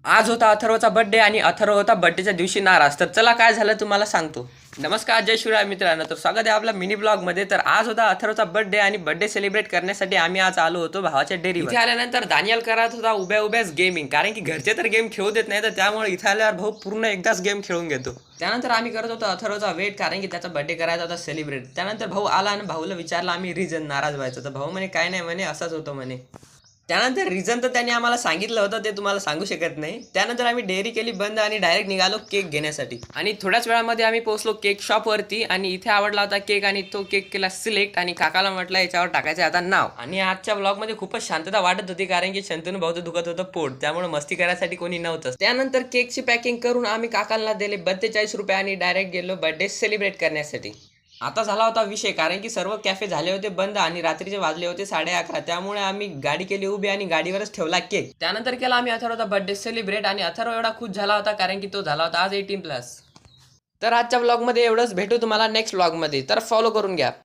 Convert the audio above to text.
आज होता अथर्वचा बर्थडे आणि अथर्व होता बर्थडेच्या दिवशी नाराज. तर चला काय झालं तुम्हाला सांगतो. नमस्कार, जय शिवराय मित्रांनो. तर स्वागत आहे आपला मिनी ब्लॉगमध्ये. तर आज होता अथर्वचा बर्थडे आणि बर्थडे सेलिब्रेट करण्यासाठी आम्ही आज आलो होतो भावाच्या डेअरीवर. इथे आल्यानंतर दानियल करत होता उभ्या उभ्याच गेमिंग, कारण की घरचे तर गेम खेळू देत नाही, तर त्यामुळे इथे आल्यावर भाऊ पूर्ण एकदाच गेम खेळून घेतो. त्यानंतर आम्ही करत होतो अथर्वचा वेट, कारण की त्याचा बर्थडे करायचा होता सेलिब्रेट. त्यानंतर भाऊ आला आणि भाऊला विचारला आम्ही रिझन नाराज व्हायचं, तर भाऊ म्हणे काय नाही म्हणे, असंच होतं म्हणे. त्यानंतर रिझन तर त्यांनी आम्हाला सांगितलं होतं, ते तुम्हाला सांगू शकत नाही. त्यानंतर आम्ही डेअरी केली बंद आणि डायरेक्ट निघालो केक घेण्यासाठी. आणि थोड्याच वेळामध्ये आम्ही पोहोचलो केक शॉपवरती आणि इथे आवडला होता केक आणि तो केक केला सिलेक्ट आणि काकाला म्हटलं याच्यावर टाकायचं आता नाव. आणि आजच्या ब्लॉगमध्ये खूपच शांतता वाटत होती, कारण की शंतनू भाऊचं दुखत होतं पोट, त्यामुळे मस्ती करायसाठी कोणी नव्हतं. त्यानंतर केकची पॅकिंग करून आम्ही काकांना दिले 42 रुपये आणि डायरेक्ट गेलो बर्थडे सेलिब्रेट करण्यासाठी. आता झाला होता विषय, कारण की सर्व कॅफे झाले होते बंद आणि रात्रीचे वाजले होते 11:30. त्यामुळे आम्ही गाडी केली उभी आणि गाडीवरच ठेवला केक. त्यानंतर केला आम्ही अथर्वचा बर्थडे सेलिब्रेट आणि अथर्व एवढा खुश झाला होता, कारण की तो झाला होता आज 18+. तर आजच्या ब्लॉगमध्ये एवढंच. भेटू तुम्हाला नेक्स्ट ब्लॉगमध्ये, तर फॉलो करून घ्या.